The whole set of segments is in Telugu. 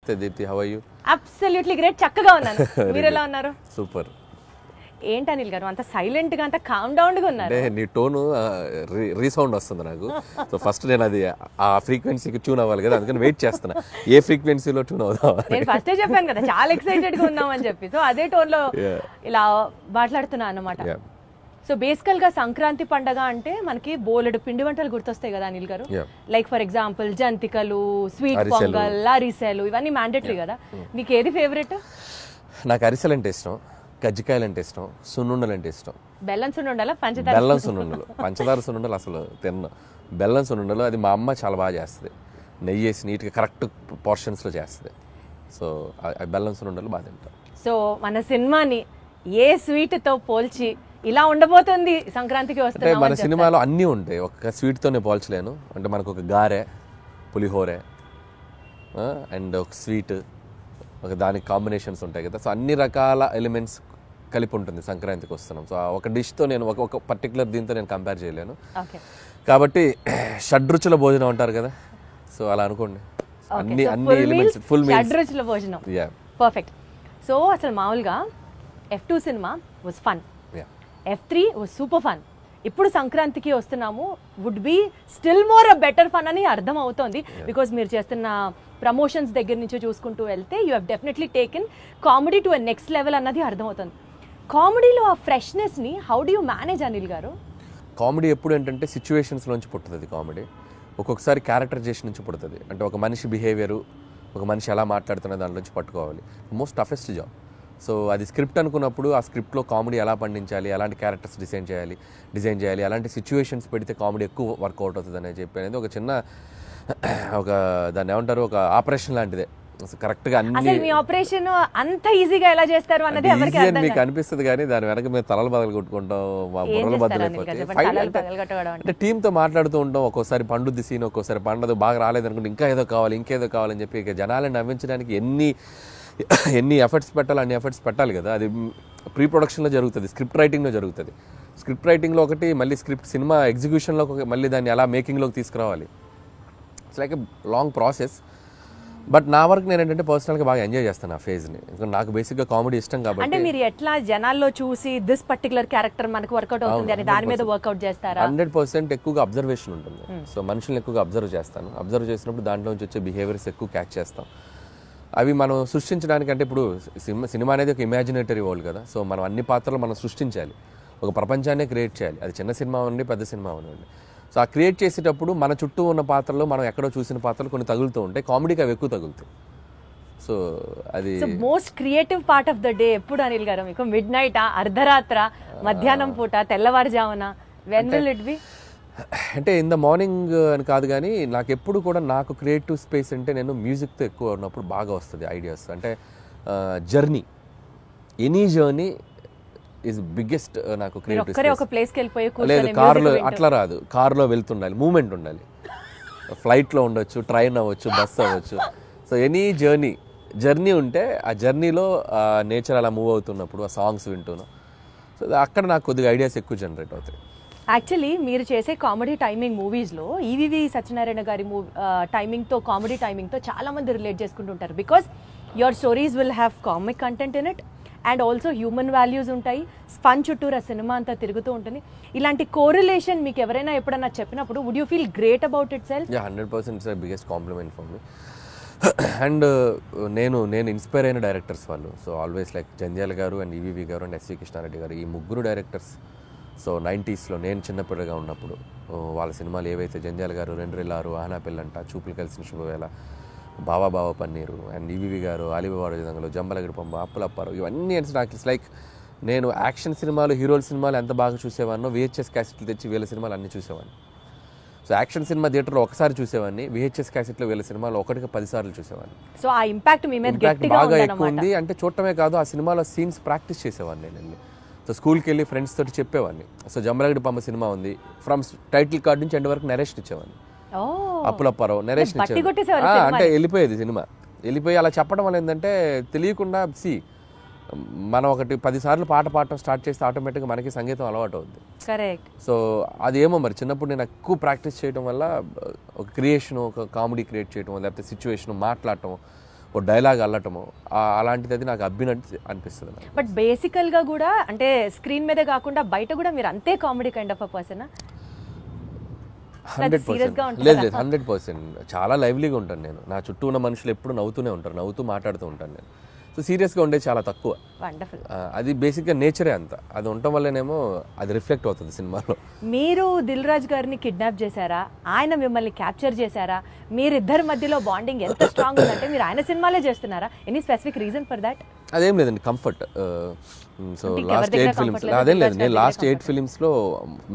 నమస్తే Deepthi, how are you? Absolutely great, చక్కగా ఉన్నాను. మీరు ఎలా ఉన్నారు? సూపర్. ఏంటి అనిల్ గారు అంత సైలెంట్ గా, అంత కామ్ డౌన్ గా ఉన్నారు? అంటే నీ టోను రీసౌండ్ వస్తుంది నాకు. సో ఫస్ట్ నేను అది ఆ ఫ్రీక్వెన్సీకి ట్యూన్ అవ్వాలి కదా, అందుకని వెయిట్ చేస్తున్నా ఏ ఫ్రీక్వెన్సీలో ట్యూన్ అవుదాం. నేను ఫస్టే చెప్పాను కదా చాలా ఎక్సైటెడ్ గా ఉన్నామని చెప్పి, సో అదే టోన్ లో ఇలా మాట్లాడుతున్నా అన్నమాట. సో బేసికల్ గా సంక్రాంతి పండగ అంటే మనకి బోలెడు పిండి వంటలు గుర్తొస్తాయి కదా అనిల్ గారు. లైక్ ఫర్ ఎగ్జాంపుల్ జంతికలు, స్వీట్ పొంగల్, అరిసెలు, ఇవన్నీ మ్యాండేటరీ కదా. మీకు ఏది ఫేవరెట్? నాకు అరిసెలు అంటే ఇష్టం, కజ్జికాయలు అంటే ఇష్టం, సున్నుండలు అంటే ఇష్టం. బెల్లం సున్నుండలా పంచదార? బెల్లం సున్నుండలు, పంచదార సున్నుండలు అసలు తిన్నా. బెల్లం సున్నుండలు అది మా అమ్మ చాలా బాగా చేస్తుంది, నెయ్యి వేసి నీట్గా కరెక్ట్ పోర్షన్స్లో చేస్తుంది. సో బెల్లం సున్నుండలు బాగా తింటాం. సో మన సినిమాని ఏ స్వీట్తో పోల్చి ఇలా ఉండబోతుంది సంక్రాంతికి వస్తే? మన సినిమాలో అన్నీ ఉంటాయి, ఒక్క స్వీట్తోనే పోల్చలేను. అంటే మనకు ఒక గారె, పులిహోరే అండ్ ఒక స్వీట్, ఒక దానికి కాంబినేషన్స్ ఉంటాయి కదా. సో అన్ని రకాల ఎలిమెంట్స్ కలిపి ఉంటుంది సంక్రాంతికి వస్తున్నాం. సో ఒక డిష్తో నేను ఒక పర్టికులర్ దీంతో నేను కంపేర్ చేయలేను. కాబట్టి షడ్రుచుల భోజనం అంటారు కదా, సో అలా అనుకోండి. అన్ని ఎలిమెంట్స్, ఫుల్ మీల్స్, షడ్రుచుల భోజనం. పర్ఫెక్ట్. సో అసలు మామూలుగా F2 cinema was fun, F3 was super fun. ఇప్పుడు సంక్రాంతికి వస్తున్నాము, would be still more better fun అని అర్థం అవుతోంది. బికాజ్ మీరు చేస్తున్న ప్రమోషన్స్ దగ్గర నుంచి చూసుకుంటూ వెళ్తే you have definitely taken comedy to next level అన్నది అర్థమవుతుంది. కామెడీలో ఆ ఫ్రెష్నెస్ని how do you manage Anil garu? Comedy ఎప్పుడు ఏంటంటే సిచ్యువేషన్స్లోంచి పుట్టుతుంది కామెడీ. ఒక్కొక్కసారి క్యారెక్టరైజేషన్ నుంచి పుడుతుంది. అంటే ఒక మనిషి బిహేవియరు, ఒక మనిషి ఎలా మాట్లాడుతున్న దాని నుంచి పట్టుకోవాలి. Most toughest job. సో అది స్క్రిప్ట్ అనుకున్నప్పుడు ఆ స్క్రిప్ట్లో కామెడీ ఎలా పండించాలి, ఎలాంటి క్యారెక్టర్స్ డిజైన్ చేయాలి, అలాంటి సిచ్యువేషన్స్ పెడితే కామెడీ ఎక్కువ వర్కౌట్ అవుతుంది అని చెప్పి అనేది ఒక చిన్న ఒక దాన్ని ఏమంటారు, ఒక ఆపరేషన్ లాంటిదే. కరెక్ట్గా అన్ని మీ ఆపరేషన్ అంత ఈజీగా ఎలా చేస్తారు అన్నది ఎవరికి అర్థం కాదు. మీకు అనిపిస్తుంది కానీ దాని వెనక మేము తలలు బదులు కొట్టుకుంటాం, మా బుర్రలు బదులైపోతాయి. అంటే టీంతో మాట్లాడుతూ ఉంటాం. ఒక్కోసారి పండుద్ది సీన్, ఒక్కోసారి పండదు, బాగా రాలేదనుకుంటే ఇంకేదో కావాలని చెప్పి ఇక జనాలను నవ్వించడానికి ఎన్ని ఎఫర్ట్స్ పెట్టాలి అన్ని ఎఫర్ట్స్ పెట్టాలి కదా. అది ప్రీ ప్రొడక్షన్లో జరుగుతుంది, స్క్రిప్ట్ రైటింగ్లో జరుగుతుంది. స్క్రిప్ట్ రైటింగ్లో ఒకటి, మళ్ళీ సినిమా ఎగ్జిక్యూషన్లో మళ్ళీ దాన్ని ఎలా మేకింగ్లోకి తీసుకురావాలి. It's like a long process. But నా వరకు నేను ఏంటంటే పర్సనల్గా బాగా ఎంజాయ్ చేస్తాను ఆ ఫేజ్ని. ఎందుకంటే నాకు బేసిక్గా కామెడీ ఇష్టం కాబట్టి. అంటే మీరు ఎట్లా జనాల్లో చూసి దిస్ పర్టికులర్ క్యారెక్టర్ మనకు వర్కౌట్ అవుతుంది అని దాని మీద వర్కౌట్ చేస్తారా? 100% ఎక్కువగా అబ్జర్వేషన్ ఉంటుంది. సో మనుషుల్ని ఎక్కువగా అబ్జర్వ్ చేస్తాను. అబ్జర్వ్ చేసినప్పుడు దాంట్లో నుంచి వచ్చే బిహేవియర్స్ ఎక్కువ క్యాచ్ చేస్తాం. అవి మనం సృష్టించడానికి, అంటే ఇప్పుడు సినిమా అనేది ఒక ఇమాజినేటరీ వరల్డ్ కదా. సో మనం అన్ని పాత్రలు మనం సృష్టించాలి, ఒక ప్రపంచాన్ని క్రియేట్ చేయాలి. అది చిన్న సినిమా ఉండి పెద్ద సినిమా ఉండండి. సో ఆ క్రియేట్ చేసేటప్పుడు మన చుట్టూ ఉన్న పాత్రలు, మనం ఎక్కడో చూసిన పాత్రలు కొన్ని తగులుతూ ఉంటాయి. కామెడీకి అవి ఎక్కువ తగులుతాయి. సో అది most creative part of the day ఎప్పుడు అనిల్ గారు మీకు? మిడ్ నైట్, అర్ధరాత్ర, మధ్యాహ్నం పూట, తెల్లవారుజామున? When will it be? అంటే ఇన్ ద మార్నింగ్ అని కాదు కానీ నాకు ఎప్పుడు కూడా నాకు క్రియేటివ్ స్పేస్ అంటే నేను మ్యూజిక్తో ఎక్కువ ఉన్నప్పుడు బాగా వస్తుంది ఐడియాస్. అంటే journey, any journey is biggest నాకు క్రియేటివ్ స్పేస్. లేదు, కార్లో అట్లా రాదు, కార్లో వెళ్తుండాలి, మూమెంట్ ఉండాలి. ఫ్లైట్లో ఉండొచ్చు, ట్రైన్ అవ్వచ్చు, బస్ అవ్వచ్చు. సో ఎనీ జర్నీ ఉంటే ఆ జర్నీలో నేచర్ అలా మూవ్ అవుతున్నప్పుడు ఆ సాంగ్స్ వింటున్నాను. సో అక్కడ నాకు కొద్దిగా ఐడియాస్ ఎక్కువ జనరేట్ అవుతాయి. యాక్చువల్లీ మీరు చేసే కామెడీ టైమింగ్ మూవీస్లో ఈవీవి సత్యనారాయణ గారి టైమింగ్తో, కామెడీ టైమింగ్తో చాలామంది రిలేట్ చేసుకుంటుంటారు. Because your stories will have comic content in it and also human values ఉంటాయి. ఫన్ చుట్టూరు ఆ సినిమా అంతా తిరుగుతూ ఉంటుంది. ఇలాంటి కోరిలేషన్ మీకు ఎవరైనా ఎప్పుడైనా చెప్పినప్పుడు would you feel great about it self? 100% it's the biggest compliment for me. And నేను ఇన్స్పైర్ అయిన డైరెక్టర్స్ వాళ్ళు. So always like Jandhyala garu and EVV గారు అండ్ ఎస్వి కృష్ణారెడ్డి గారు, ఈ ముగ్గురు డైరెక్టర్స్. సో 90sలో నేను చిన్నపిల్లగా ఉన్నప్పుడు వాళ్ళ సినిమాలు ఏవైతే, జంధ్యాల గారు రెండ్రెల్లారు, ఆహనా పెళ్ళంట, చూపులు కలిసిన శుభవేళ, బావా పన్నీరు, అండ్ ఈవీవి గారు ఆలిబాబా విధంగా, జంబలగిరి పంబ, అప్పులప్పారు, ఇవన్నీ నాకు ఇట్స్ లైక్ నేను యాక్షన్ సినిమాలు, హీరోల సినిమాలు ఎంత బాగా చూసేవాడినో VHS క్యాసెట్లు తెచ్చి వీళ్ళ సినిమాలు అన్నీ చూసేవాడిని. సో యాక్షన్ సినిమా థియేటర్లో ఒకసారి చూసేవాడిని, VHS క్యాసెట్లో వీళ్ళ సినిమాలు 1కి 10 సార్లు చూసేవాడిని. సో ఆ ఇంపాక్ట్ బాగా ఎక్కువ ఉంది. అంటే చూడటమే కాదు, ఆ సినిమాలో సీన్స్ ప్రాక్టీస్ చేసేవాడిని నేను వెళ్ళి. సో స్కూల్కి వెళ్ళి ఫ్రెండ్స్ తోటి చెప్పేవాడిని. సో జంబలగిరి పంబ సినిమా ఉంది, ఫ్రమ్ టైటిల్ కార్డ్ నుంచి ఎండ్ వరకు నరేషన్ ఇచ్చేవాడిని. అప్పులప్పారావు నరేషన్ ఇచ్చేవాడు. అంటే వెళ్ళిపోయేది సినిమా, వెళ్ళిపోయి అలా చెప్పడం వల్ల ఏంటంటే తెలియకుండా మనం ఒకటి 10 సార్లు పాట పాడటం స్టార్ట్ చేస్తే ఆటోమేటిక్గా మనకి సంగీతం అలవాటు అవుతుంది. కరెక్ట్. సో అదేమో మరి చిన్నప్పుడు నేను ఎక్కువ ప్రాక్టీస్ చేయడం వల్ల ఒక క్రియేషన్, ఒక కామెడీ క్రియేట్ చేయడం, లేకపోతే సిచ్యువేషన్ మాట్లాడటం, ఓ డైలాగ్ అల్లటమో అలాంటిది అది నాకు అనిపిస్తుంది. బట్ బేసికల్గా కూడా అంటే స్క్రీన్ మీదే కాకుండా బయట కూడా మీరు అంతే comedy kind of a person? 100%. లేదు 100%. చాలా లైవ్లీగా ఉంటాను నేను. నా చుట్టూ ఉన్న మనుషులు ఎప్పుడు నవ్వుతూనే ఉంటారు, నవ్వుతూ మాట్లాడుతూ ఉంటాను నేను. సో సీరియస్గా ఉండేది చాలా తక్కువ. అది బేసిక్గా నేచరే అంత. అది ఉండటం వల్లనేమో అది రిఫ్లెక్ట్ అవుతుంది సినిమాలో. మీరు దిల్ రాజు గారిని కిడ్నాప్ చేశారా, ఆయన మిమ్మల్ని క్యాప్చర్ చేశారా? మీరిద్దరి మధ్యలో బాండింగ్ ఎంత స్ట్రాంగ్ ఉందంటే మీరు ఆయన సినిమాలే చేస్తున్నారా? Any specific reason for that? అదేం లేదండి, కంఫర్ట్. సో లాస్ట్ 8 ఫిలిమ్స్ అదేం లేదు, నేను లాస్ట్ 8 ఫిలిమ్స్లో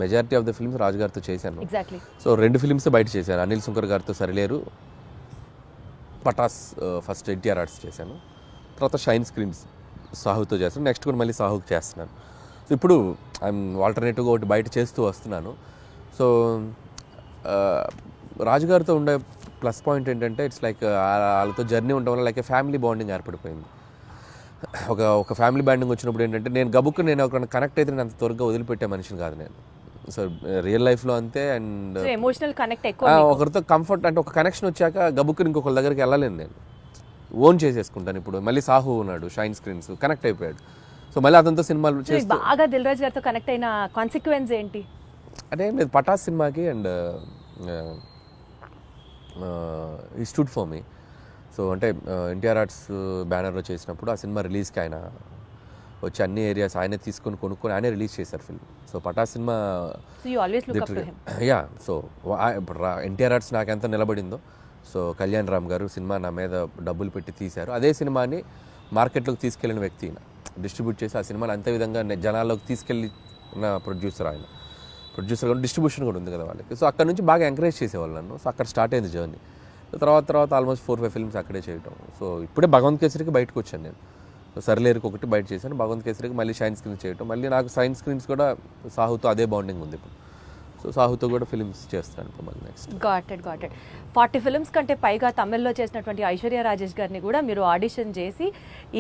majority of the films Raju గారితో చేశాను. సో 2 ఫిలిమ్స్ బయట చేశాను. అనిల్ సుంకర్ గారితో సరిలేరు, పటాస్ ఫస్ట్ ఎన్టీఆర్ ఆర్ట్స్ చేశాను, తర్వాత షైన్ స్క్రీన్స్ సాహుతో చేస్తాను, నెక్స్ట్ కూడా మళ్ళీ సాహుకి చేస్తున్నాను. సో ఇప్పుడు ఐఎమ్ ఆల్టర్నేటివ్గా ఒకటి బయట చేస్తూ వస్తున్నాను. సో రాజుగారితో ఉండే ప్లస్ పాయింట్ ఏంటంటే ఇట్స్ లైక్ వాళ్ళతో జర్నీ ఉండడం వల్ల లైక్ ఫ్యామిలీ బాండింగ్ ఏర్పడిపోయింది. ఒక ఫ్యామిలీ బాండింగ్ వచ్చినప్పుడు ఏంటంటే నేను ఒక కనెక్ట్ అయితే నేను అంత త్వరగా వదిలిపెట్టే మనిషిని కాదు నేను. సో రియల్ లైఫ్లో అంతే. అండ్ ఎమోషనల్ కనెక్ట్ ఎక్కువ, ఒకరితో కంఫర్ట్ అంటే ఒక కనెక్షన్ వచ్చాక గబుక్కుని ఇంకొకరి దగ్గరికి వెళ్ళలేను నేను, ఓన్ చేసేసుకుంటాను. ఇప్పుడు మళ్ళీ సాహు ఉన్నాడు, షైన్ స్క్రీన్స్ కనెక్ట్ అయిపోయాడు. సో మళ్ళీ అతనితో సినిమాలు చేసి బాగా దిల్ రాజు గారితో కనెక్ట్ అయిన కాన్సిక్వెన్స్ ఏంటి అంటే లేదు, పటాస్ సినిమాకి అండ్ ఈ స్టూడ్ ఫర్ మీ. సో అంటే ఎన్టీఆర్ ఆర్ట్స్ బ్యానర్లో చేసినప్పుడు ఆ సినిమా రిలీజ్కి ఆయన వచ్చి అన్ని ఏరియాస్ ఆయనే తీసుకొని కొనుక్కొని ఆయనే రిలీజ్ చేశారు film. So Pataas cinema yeah. So ఇప్పుడు ఎన్టీఆర్ ఆర్ట్స్ నాకు ఎంత నిలబడిందో, సో కళ్యాణ్ రామ్ గారు సినిమా నా మీద డబ్బులు పెట్టి తీశారు. అదే సినిమాని మార్కెట్లోకి తీసుకెళ్ళిన వ్యక్తి, డిస్ట్రిబ్యూట్ చేసి ఆ సినిమాని అంతే విధంగా జనాల్లోకి తీసుకెళ్ళిన ప్రొడ్యూసర్ ఆయన. ప్రొడ్యూసర్ కూడా డిస్ట్రిబ్యూషన్ కూడా ఉంది కదా వాళ్ళకి. సో అక్కడ నుంచి బాగా ఎంకరేజ్ చేసేవాళ్ళు నన్ను. సో అక్కడ స్టార్ట్ అయింది జర్నీ. తర్వాత ఆల్మోస్ట్ 4-5 ఫిల్మ్స్ అక్కడే చేయటం. సో ఇప్పుడే భగవంత్ కేసరికి బయటకు వచ్చాను నేను. సరిలేరుకి ఒకటి బయట చేశాను, భగవంత్ కేసరికి మళ్ళీ షైన్ స్క్రీన్స్ చేయటం. మళ్ళీ నాకు షైన్ స్క్రీన్స్ కూడా సాహుతో అదే బాండింగ్ ఉంది ఇప్పుడు. సో సాహుతో కూడా ఫిల్మ్స్ చేస్తాను ఇప్పుడు మళ్ళీ నెక్స్ట్. గాట్ ఇట్ 40 ఫిల్మ్స్ కంటే పైగా తమిళ్లో చేసినటువంటి ఐశ్వర్య రాజేష్ గారిని కూడా మీరు ఆడిషన్ చేసి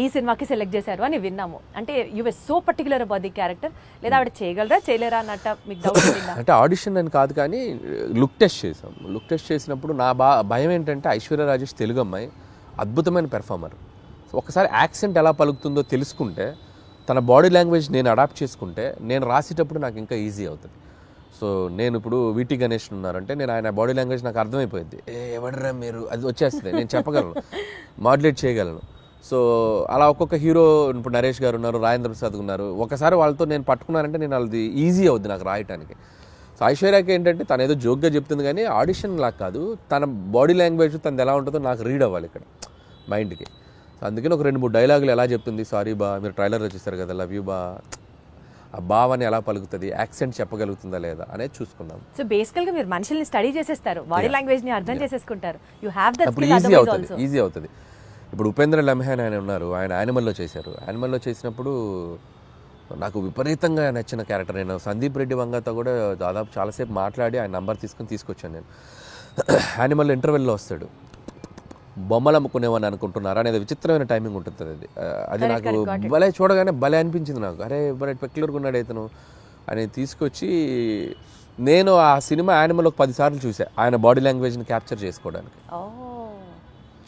ఈ సినిమాకి సెలెక్ట్ చేశారు అని విన్నాము. అంటే you were so particular about the character, లేదా ఆవిడ చేయగలరా చేయలేరా అన్నట్టు మీకు డౌట్ ఉందా? అంటే ఆడిషన్ అని కాదు కానీ లుక్ టెస్ట్ చేసాం. లుక్ టెస్ట్ చేసినప్పుడు నా భయం ఏంటంటే ఐశ్వర్య రాజేష్ తెలుగు అమ్మాయి, అద్భుతమైన పెర్ఫార్మర్. సో ఒకసారి యాక్సెంట్ ఎలా పలుకుతుందో తెలుసుకుంటే, తన బాడీ లాంగ్వేజ్ నేను అడాప్ట్ చేసుకుంటే నేను రాసేటప్పుడు నాకు ఇంకా ఈజీ అవుతుంది. సో నేను ఇప్పుడు వీటీ గణేష్ ఉన్నారంటే నేను ఆయన బాడీ లాంగ్వేజ్ నాకు అర్థమైపోయింది. ఎవడరా మీరు, అది వచ్చేస్తుంది, నేను చెప్పగలను, మాడ్యులేట్ చేయగలను. సో అలా ఒక్కొక్క హీరో, ఇప్పుడు నరేష్ గారు ఉన్నారు, రాజేంద్ర ప్రసాద్ ఉన్నారు, ఒకసారి వాళ్ళతో నేను పట్టుకున్నానంటే నేను వాళ్ళది ఈజీ అవుద్ది నాకు రాయటానికి. సో ఐశ్వర్యకి ఏంటంటే తను ఏదో జోక్గా చెప్తుంది కానీ ఆడిషన్ లాగా కాదు, తన బాడీ లాంగ్వేజ్ తనది ఎలా ఉంటుందో నాకు రీడ్ అవ్వాలి ఇక్కడ మైండ్కి. సో అందుకని ఒక 2-3 డైలాగులు ఎలా చెప్తుంది, సారీ బా, మీరు ట్రైలర్లో చూస్తారు కదా, లవ్ యూ బా, ఆ భావాన్ని ఎలా పలుకుతుంది, యాక్సెంట్ చెప్పగలుగుతుందా లేదా అనేది చూసుకున్నాం. సో బేసికల్గా మీరు మనుషుల్ని స్టడీ చేసేస్తారు, బాడీ లాంగ్వేజ్ని అర్థం చేసేసుకుంటారు. You have that skill. Easy అవుతుంది. ఇప్పుడు ఉపేంద్ర లమ్హాన్ ఆయన ఉన్నారు, ఆయన యానిమల్లో చేశారు. యానిమల్లో చేసినప్పుడు నాకు విపరీతంగా నచ్చిన క్యారెక్టర్. నేను సందీప్ రెడ్డి వంగతో కూడా దాదాపు చాలాసేపు మాట్లాడి ఆయన నంబర్ తీసుకొచ్చాను నేను. యానిమల్ ఇంటర్వెల్లో వస్తాడు, బొమ్మలు అమ్ముకునేవని అనుకుంటున్నారా అనేది విచిత్రమైన టైమింగ్ ఉంటుంది. అది నాకు భలే చూడగానే భలే అనిపించింది నాకు. అరే భలే పెక్యులర్గా ఉన్నాడు ఇతను అని తీసుకొచ్చి నేను ఆ సినిమా యానిమల్ ఒక 10 సార్లు చూసా ఆయన బాడీ లాంగ్వేజ్ని క్యాప్చర్ చేసుకోవడానికి.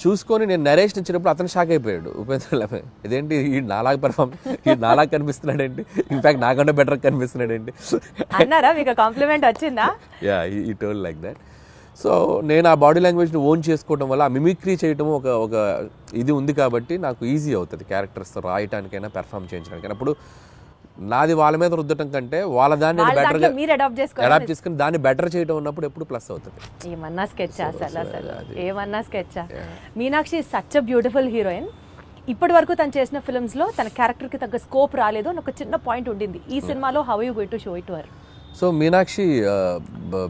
చూసుకొని నేను నరేష్ ఇచ్చినప్పుడు అతను షాక్ అయిపోయాడు, ఉపేంద్ర లమ్హాన్, ఇదేంటి ఈ నాలాగా నాలాగా కనిపిస్తున్నాడేంటి, ఇన్ఫాక్ట్ నాకంటే బెటర్ కనిపిస్తున్నాడేంటి అన్నారా? మీకు కాంప్లిమెంట్ వచ్చిందా? యా, ఈ టోల్ లైక్ దట్. సో నేను ఆ బాడీ లాంగ్వేజ్ని ఓన్ చేసుకోవడం వల్ల ఆ మిమిక్రీ చేయటం ఒక ఇది ఉంది కాబట్టి నాకు ఈజీ అవుతుంది క్యారెక్టర్స్తో రాయటానికైనా పెర్ఫామ్ చేయించడానికైనా. అప్పుడు నాది వాళ్ళ మీద రుద్దటం కంటే వాళ్ళ దాన్ని బెటర్గా అడాప్ట్ చేసుకుని దాన్ని బెటర్ చేయడం ఉన్నప్పుడు ఎప్పుడు ప్లస్ అవుతుంది. ఏమన్నా స్కెచ్ ఏమన్నా sketch. Meenakshi is such a beautiful heroine. ఇప్పటి వరకు తను చేసిన ఫిల్మ్స్లో తన క్యారెక్టర్కి తగ్గ స్కోప్ రాలేదు అని ఒక చిన్న పాయింట్ ఉండింది. ఈ సినిమాలో how you going to show it to her? So Meenakshi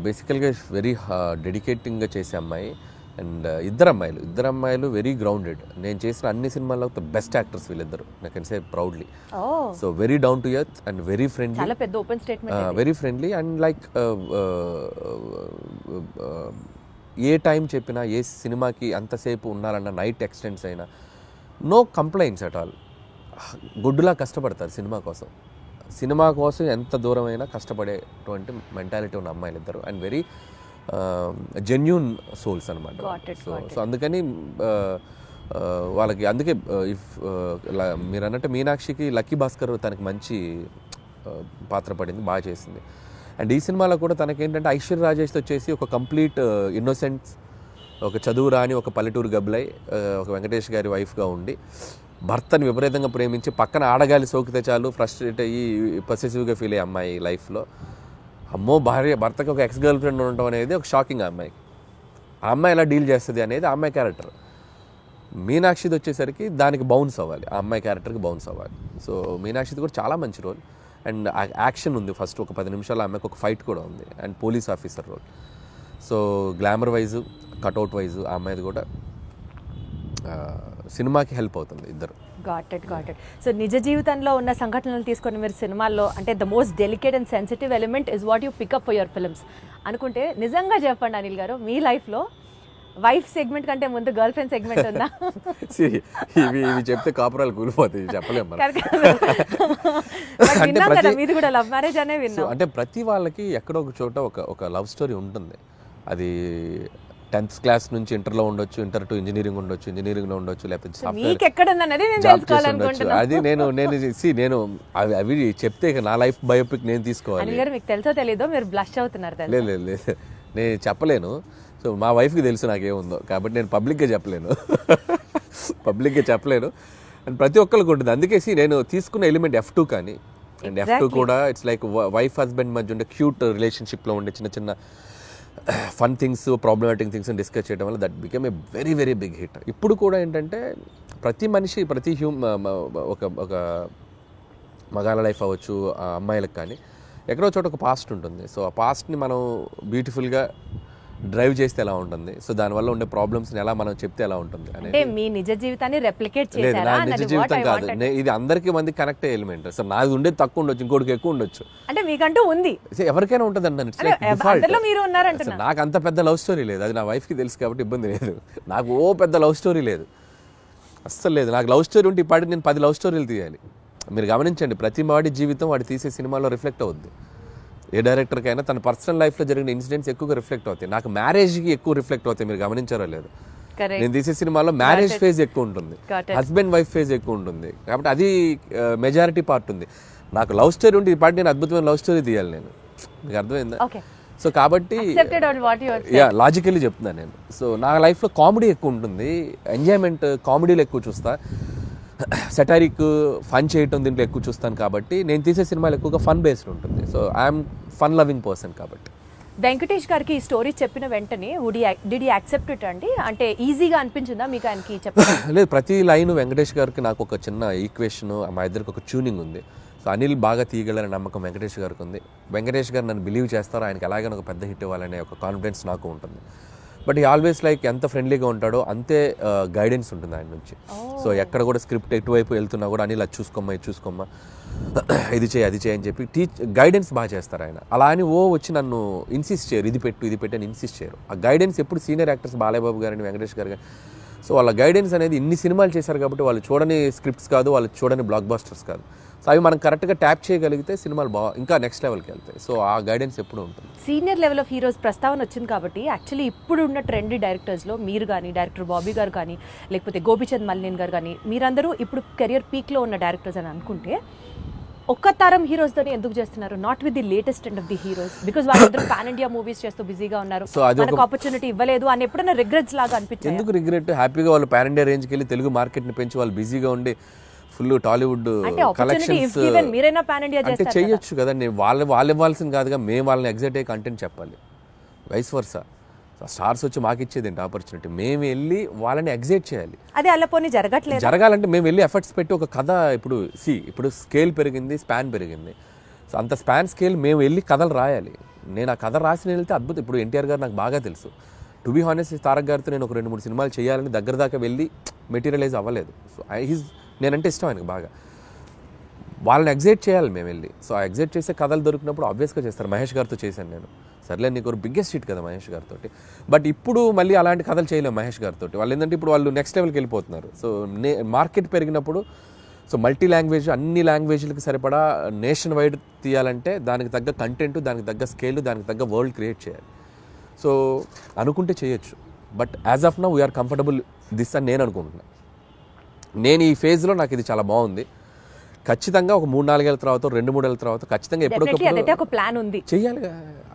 బేసికల్గా వెరీ డెడికేటింగ్గా చేసే అమ్మాయి. అండ్ ఇద్దరు అమ్మాయిలు వెరీ గ్రౌండెడ్. నేను చేసిన అన్ని సినిమాల్లో బెస్ట్ యాక్టర్స్ వీళ్ళిద్దరు, I can say proudly. So very down to earth and very friendly and like A time చెప్పినా, ఏ సినిమాకి అంతసేపు ఉన్నారన్న నైట్ ఎక్స్టెండ్స్ అయినా నో కంప్లైంట్స్ అట్ ఆల్. గుడ్డులా కష్టపడతారు సినిమా కోసం ఎంత దూరమైనా కష్టపడేటువంటి మెంటాలిటీ ఉన్న అమ్మాయిలు ఇద్దరు అండ్ వెరీ జెన్యూన్ సోల్స్ అనమాట. సో అందుకని వాళ్ళకి అందుకే ఇఫ్ మీరు అన్నట్టు మీనాక్షికి లక్కీ భాస్కర్ తనకి మంచి పాత్ర పడింది, బాగా చేసింది. అండ్ ఈ సినిమాలో కూడా తనకేంటంటే ఐశ్వర్య రాజేష్తో వచ్చేసి ఒక కంప్లీట్ ఇన్నోసెన్స్, ఒక చదువు రాని ఒక పల్లెటూరు గబ్బలై ఒక వెంకటేష్ గారి వైఫ్గా ఉండి భర్తని విపరీతంగా ప్రేమించి పక్కన ఆడగాలి సోకితే చాలు ఫ్రస్ట్రేట్ అయ్యి పొసెసివ్గా ఫీల్ అయ్యే అమ్మాయి లైఫ్లో. అమ్మో భర్తకి ఒక ఎక్స్ గర్ల్ ఫ్రెండ్ ఉండటం అనేది ఒక షాకింగ్. ఆ అమ్మాయికి ఆ అమ్మాయి ఎలా డీల్ చేస్తుంది అనేది ఆ అమ్మాయి క్యారెక్టర్. మీనాక్షిది వచ్చేసరికి దానికి బౌన్స్ అవ్వాలి, ఆ అమ్మాయి క్యారెక్టర్కి బౌన్స్ అవ్వాలి. సో మీనాక్షిది కూడా చాలా మంచి రోల్. అండ్ యాక్షన్ ఉంది, ఫస్ట్ ఒక 10 నిమిషాలు అమ్మాయికి ఒక ఫైట్ కూడా ఉంది. And police officer role. So glamour wise cutout wise ఆ అమ్మాయిది కూడా సినిమాకి హెల్ప్ అవుతుంది ఇద్దరు. Got it. సో నిజ జీవితంలో ఉన్న సంఘటనలు తీసుకొని మీరు సినిమాల్లో అంటే the most delicate and sensitive element is what you pick up for your films అనుకుంటే నిజంగా చెప్పండి అనిల్ గారు, మీ లైఫ్లో వైఫ్ సెగ్మెంట్ కంటే ముందు గర్ల్ ఫ్రెండ్ సెగ్మెంట్ ఉందా? ఇవి చెప్తే కాపురాలు కూలిపోతాయి, చెప్పలేము. మీది కూడా లవ్ మ్యారేజ్ అనే విన్నాం. అంటే ప్రతి వాళ్ళకి ఎక్కడో ఒక చోట ఒక లవ్ స్టోరీ ఉంటుంది. అది 10th క్లాస్ నుంచి ఇంటర్లో ఉండొచ్చు, ఇంటర్ టు ఇంజనీరింగ్ ఉండొచ్చు, ఇంజనీరింగ్లో ఉండొచ్చు, లేకపోతే అది నేను అవి చెప్తే నా లైఫ్ బయోపిక్ నేను తీసుకోవాలి. మీకు తెలుసో తెలీదో మీరు బ్లష్ అవుతున్నారు. లేదు నేను చెప్పలేను. సో మా వైఫ్కి తెలుసు నాకేముందో, కాబట్టి నేను పబ్లిక్గా చెప్పలేను. అండ్ ప్రతి ఒక్కరికి ఉంటుంది. అందుకే నేను తీసుకున్న ఎలిమెంట్ F2 కానీ, అండ్ F2 కూడా ఇట్స్ లైక్ వైఫ్ హస్బెండ్ మధ్య ఉండే క్యూట్ రిలేషన్షిప్లో ఉండే చిన్న చిన్న fun things, problematic things discuss చేయడం వల్ల that become a very very big hit. ఇప్పుడు కూడా ఏంటంటే ప్రతి మనిషి ఒక మగాళ్ళ లైఫ్ అవ్వచ్చు, అమ్మాయిలకు కానీ ఎక్కడో చోట ఒక పాస్ట్ ఉంటుంది. సో ఆ పాస్ట్ని మనం బ్యూటిఫుల్గా డ్రైవ్ చేస్తే ఎలా ఉంటుంది, సో దానివల్ల ఉండే ప్రాబ్లమ్స్ని ఎలా మనం చెప్తే ఎలా ఉంటుంది అంటే మీ నిజ జీవితాన్ని రెప్లికేట్ చేశారా? లేదు, నా నిజ జీవితం కాదు, ఇది అందరికీ మంది కనెక్ట్ అయ్యే ఎలిమెంట్. సో నాది ఉండేది తక్కువ ఉండొచ్చు, ఇంకోటికి ఎక్కువ ఉండొచ్చు. అంటే మీకంటూ ఉంది, ఎవరికైనా ఉంటుంది అంటాను. నాకు అంత పెద్ద లవ్ స్టోరీ లేదు, అది నా వైఫ్కి తెలుసు కాబట్టి ఇబ్బంది లేదు. నాకు పెద్ద లవ్ స్టోరీ లేదు, అస్సలు లేదు. నాకు లవ్ స్టోరీ ఉంటే ఇప్పటికి నేను 10 లవ్ స్టోరీలు తీయాలి. మీరు గమనించండి, ప్రతి వాడి జీవితం వాడు తీసే సినిమాలో రిఫ్లెక్ట్ అవుద్ది. ఏ డైరెక్టర్కైనా తన పర్సనల్ లైఫ్లో జరిగిన ఇన్సిడెంట్స్ ఎక్కువగా రిఫ్లెక్ట్ అవుతాయి. నాకు మ్యారేజ్కి ఎక్కువ రిఫ్లెక్ట్ అవుతాయి. మీరు గమనించారో లేదు, నేను తీసే సినిమాలో మ్యారేజ్ ఫేజ్ ఎక్కువ ఉంటుంది, హస్బెండ్ వైఫ్ ఫేజ్ ఎక్కువ ఉంటుంది. కాబట్టి అది మెజారిటీ పార్ట్ ఉంది. నాకు లవ్ స్టోరీ ఉంటే ఈ పార్ట్ నేను అద్భుతమైన లవ్ స్టోరీ తీయాలి. నేను మీకు అర్థమైందా? సో కాబట్టి లాజికల్లీ చెప్తున్నాను నేను. సో నా లైఫ్లో కామెడీ ఎక్కువ ఉంటుంది, ఎంజాయ్మెంట్ కామెడీలో ఎక్కువ చూస్తా, సెటారిక్ ఫన్ చేయటం దీంట్లో ఎక్కువ చూస్తాను. కాబట్టి నేను తీసే సినిమాలు ఎక్కువగా ఫన్ బేస్డ్ ఉంటుంది. So I'm fun loving person. కాబట్టి వెంకటేష్ గారికి ఈ స్టోరీ చెప్పిన వెంటనే డిడ్ యూ యాక్సెప్ట్ ఇట్ అండి? అంటే ఈజీగా అనిపించిందా మీకు ఆయనకి చెప్పడం? లేదు, ప్రతి లైన్ వెంకటేష్ గారికి నాకు ఒక చిన్న ఈక్వేషన్, మా ఇద్దరికి ఒక ట్యూనింగ్ ఉంది. సో అనిల్ బాగా తీయగలనే నమ్మకం వెంకటేష్ గారికి ఉంది. వెంకటేష్ గారు నన్ను బిలీవ్ చేస్తారో, ఆయనకి ఎలాగైనా ఒక పెద్ద హిట్ ఇవ్వాలనే ఒక కాన్ఫిడెన్స్ నాకు ఉంటుంది. బట్ ఈ ఆల్వేస్ లైక్ ఎంత ఫ్రెండ్లీగా ఉంటాడో అంతే గైడెన్స్ ఉంటుంది ఆయన నుంచి. సో ఎక్కడ కూడా స్క్రిప్ట్ ఎటువైపు వెళ్తున్నా కూడా అనిల్ అది చూసుకోమ్మా, ఇది చూసుకోమ్మా, ఇది చేయి, అది చేయి అని చెప్పి గైడెన్స్ బాగా చేస్తారు ఆయన. అలా అని వచ్చి నన్ను ఇన్సిస్ట్ చేయరు, ఇది పెట్టు అని ఇన్సిస్ట్ చేయరు. ఆ గైడెన్స్ ఎప్పుడు సీనియర్ యాక్టర్స్ బాలయ్యబాబు గారని, వెంకటేష్ గారు కానీ, సో వాళ్ళ గైడెన్స్ అనేది ఇన్ని సినిమాలు చేశారు కాబట్టి వాళ్ళు చూడని స్క్రిప్ట్స్ కాదు, వాళ్ళు చూడని బ్లాక్ బస్టర్స్ కాదు. సో అవి మనం కరెక్ట్గా ట్యాప్ చేయగలిగితే సినిమాలు ఇంకా నెక్స్ట్ లెవెల్కి వెళ్తాయి. సో ఆ గైడెన్స్ ఎప్పుడు ఉంటుంది. సీనియర్ లెవెల్ ఆఫ్ హీరోస్ ప్రస్తావన వచ్చింది కాబట్టి యాక్చువల్లీ ఇప్పుడు ఉన్న ట్రెండీ డైరెక్టర్స్లో మీరు కానీ, డైరెక్టర్ బాబీ గారు కానీ, లేకపోతే గోపిచంద్ మల్లిన్ గారు కానీ, మీరందరూ ఇప్పుడు కెరియర్ పీక్లో ఉన్న డైరెక్టర్స్ అని అనుకుంటే ఒక్క తరం హీరోస్తోనే ఎందుకు చేస్తున్నారు? Not with the latest and of the heroes, because వాళ్ళందరూ పాన్ ఇండియా మూవీస్ చేస్తూ బిజీగా ఉన్నారు, మనకు ఆపర్చునిటీ ఇవ్వలేదు అని ఎప్పుడైనా రిగ్రెట్స్ లాగా అనిపించింది? ఎందుకు రిగ్రెట్? హ్యాపీగా వాళ్ళు పాన్ ఇండియా రేంజ్కి వెళ్ళి తెలుగు మార్కెట్ని పెంచి వాళ్ళు బిజీగా ఉండి ఫుల్ టాలీవుడ్ కలెక్షన్స్ అంటే చేయొచ్చు కదండి. వాళ్ళు ఇవ్వాల్సింది కాదుగా, మేము వాళ్ళని ఎగ్జైట్ అయ్యే కంటెంట్ చెప్పాలి. వైస్ వర్సా, స్టార్స్ వచ్చి మాకు ఇచ్చేది ఏంటి ఆపర్చునిటీ? మేము వెళ్ళి వాళ్ళని ఎగ్జైట్ చేయాలి. అదే అల్లపోని జరగాలంటే మేము వెళ్ళి ఎఫర్ట్స్ పెట్టి ఒక కథ, ఇప్పుడు స్కేల్ పెరిగింది, స్పాన్ పెరిగింది. సో అంత స్పాన్ స్కేల్ మేము వెళ్ళి కథలు రాయాలి. నేను ఆ కథ రాసి వెళ్తే అద్భుతం. ఇప్పుడు ఎన్టీఆర్ గారు నాకు బాగా తెలుసు. టు బీ హానెస్ట్, తారక్ గారితో నేను ఒక 2-3 సినిమాలు చేయాలని దగ్గర దాకా వెళ్ళి మెటీరియలైజ్ అవ్వలేదు. సో నేనంటే ఇష్టం ఆయనకు బాగా. వాళ్ళని ఎగ్జైట్ చేయాలి మేము వెళ్ళి. సో ఆ ఎగ్జైట్ చేసే కథలు దొరికినప్పుడు ఆబ్వియస్గా చేస్తారు. మహేష్ గారితో చేశాను నేను. సర్లే, నీకు ఒక బిగ్గెస్ట్ హిట్ కదా మహేష్ గారితో. బట్ ఇప్పుడు మళ్ళీ అలాంటి కథలు చేయలేము మహేష్ గారితో. వాళ్ళు ఏంటంటే ఇప్పుడు వాళ్ళు నెక్స్ట్ లెవెల్కి వెళ్ళిపోతున్నారు. సో మార్కెట్ పెరిగినప్పుడు, సో మల్టీ లాంగ్వేజ్, అన్ని లాంగ్వేజ్లకి సరిపడా నేషన్ వైడ్ తీయాలంటే దానికి తగ్గ కంటెంట్, దానికి తగ్గ స్కేల్, దానికి తగ్గ వరల్డ్ క్రియేట్ చేయాలి. సో అనుకుంటే చేయొచ్చు. But as of now we're comfortable this అని నేను అనుకుంటున్నాను. నేను ఈ ఫేజ్లో నాకు ఇది చాలా బాగుంది, ఖచ్చితంగా ఒక 3-4 ఏళ్ళ తర్వాత 2-3 ఏళ్ళ తర్వాత ఖచ్చితంగా అదైతే ఒక ప్లాన్ ఉంది, చేయాలిగా,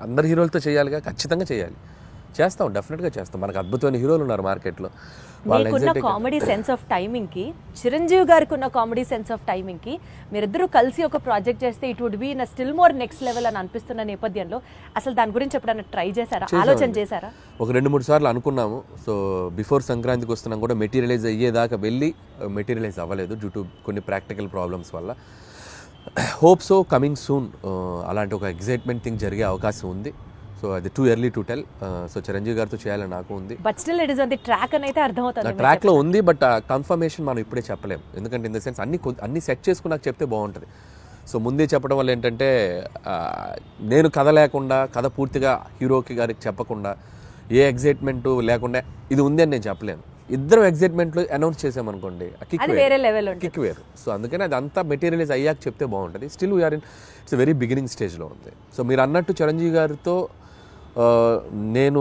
అందరు హీరోలతో చేయాలిగా, ఖచ్చితంగా చేయాలి, చేస్తాం, డెఫినెట్గా చేస్తాం. మనకు అద్భుతమైన హీరోలు ఉన్నారు మార్కెట్లో. మీకున్న కామెడీ సెన్స్ ఆఫ్ టైమింగ్కి, చిరంజీవి గారికి ఉన్న కామెడీ సెన్స్ ఆఫ్ టైమింగ్కి మీరిద్దరూ కలిసి ఒక ప్రాజెక్ట్ చేస్తే it would be in still more next level అని అనిపిస్తున్న నేపథ్యంలో అసలు దాని గురించి ఎప్పుడైనా ట్రై చేశారా, ఆలోచన చేశారా? ఒక 2-3 సార్లు అనుకున్నాము. సో బిఫోర్ సంక్రాంతికి వస్తున్నాం కూడా మెటీరియలైజ్ అయ్యేదాకా వెళ్ళి మెటీరియలైజ్ అవ్వలేదు డ్యూ టు కొన్ని ప్రాక్టికల్ ప్రాబ్లమ్స్ వల్ల. హోప్ సో కమింగ్ సూన్ అలాంటి ఒక ఎగ్జైట్మెంట్ థింగ్ జరిగే అవకాశం ఉంది. సో అది too early to tell. So Chiranjeevi గారితో చేయాలని నాకు ఉంది, but still it is on the track అని అయితే అర్థమవుతుంది. ట్రాక్లో ఉంది, బట్ కన్ఫర్మేషన్ మనం ఇప్పుడే చెప్పలేము. ఎందుకంటే ఇన్ ద సెన్స్ అన్ని సెట్ చేసుకుని నాకు చెప్తే బాగుంటుంది. సో ముందే చెప్పడం వల్ల ఏంటంటే నేను కథ లేకుండా, కథ పూర్తిగా హీరోకి గారికి చెప్పకుండా, ఏ ఎగ్జైట్మెంట్ లేకుండా ఇది ఉంది అని నేను చెప్పలేను. ఇద్దరు ఎగ్జైట్మెంట్లు అనౌన్స్ చేసామనుకోండి, కిక్ వేరు. సో అందుకని అది అంతా మెటీరియలైజ్ అయ్యాక చెప్తే బాగుంటుంది. Still we're in it's very beginning స్టేజ్లో ఉంది. సో మీరు అన్నట్టు చిరంజీవి గారితో నేను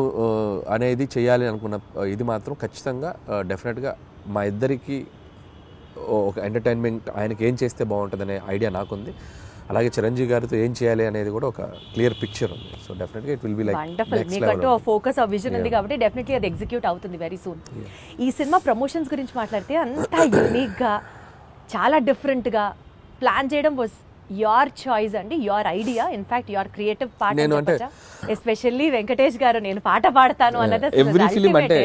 అనేది చేయాలి అనుకున్న ఇది మాత్రం ఖచ్చితంగా డెఫినెట్గా మా ఇద్దరికి ఒక ఎంటర్టైన్మెంట్, ఆయనకి ఏం చేస్తే బాగుంటుంది అనే ఐడియా నాకుంది. అలాగే చిరంజీవి గారితో ఏం చేయాలి అనేది కూడా ఒక క్లియర్ పిక్చర్ ఉంది. సో డెఫినెట్గా ఇట్ విల్ బి లైక్ మీకంటూ ఫోకస్ ఆ విజన్ ఉంది కాబట్టి డెఫినెట్లీ అది ఎగ్జిక్యూట్ అవుతుంది వెరీ సూన్. ఈ సినిమా ప్రమోషన్స్ గురించి మాట్లాడితే అంతా యూనిక్గా, చాలా డిఫరెంట్గా ప్లాన్ చేయడం వాజ్ యువర్ చాయిస్ అండి, your idea, in fact your creative part. Especially Venkatesh గారు నేను పాట పాడతాను అన్నది ఎవ్రీ ఫిలిం అంటే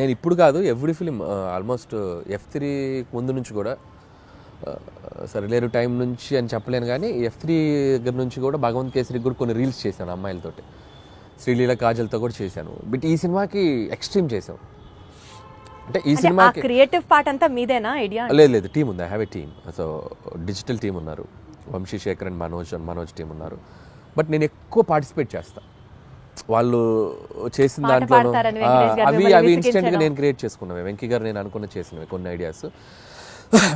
నేను ఇప్పుడు కాదు, ఎవ్రీ ఫిలిం ఆల్మోస్ట్ F3 ముందు నుంచి కూడా, సరిలేరు టైం నుంచి అని చెప్పలేను కానీ F3 దగ్గర నుంచి కూడా భగవంత్ కేసరికి కూడా కొన్ని రీల్స్ చేశాను అమ్మాయిలతోటి, శ్రీలీల కాజల్తో కూడా చేశాను. బట్ ఈ సినిమాకి ఎక్స్ట్రీమ్ చేసాం. అంటే ఈ సినిమాకి క్రియేటివ్ పార్ట్ అంతా మీదేనా ఐడియా? లేదు, టీం ఉంది, I have a team. So digital team ఉన్నారు, వంశీ శేఖర్ అండ్ మనోజ్ టీం ఉన్నారు. బట్ నేను ఎక్కువ పార్టిసిపేట్ చేస్తాను. వాళ్ళు చేసిన దాంట్లో అవి ఇన్స్టెంట్గా నేను క్రియేట్ చేసుకున్నవి, వెంకీ గారు నేను అనుకున్న చేసినవి కొన్ని ఐడియాస్.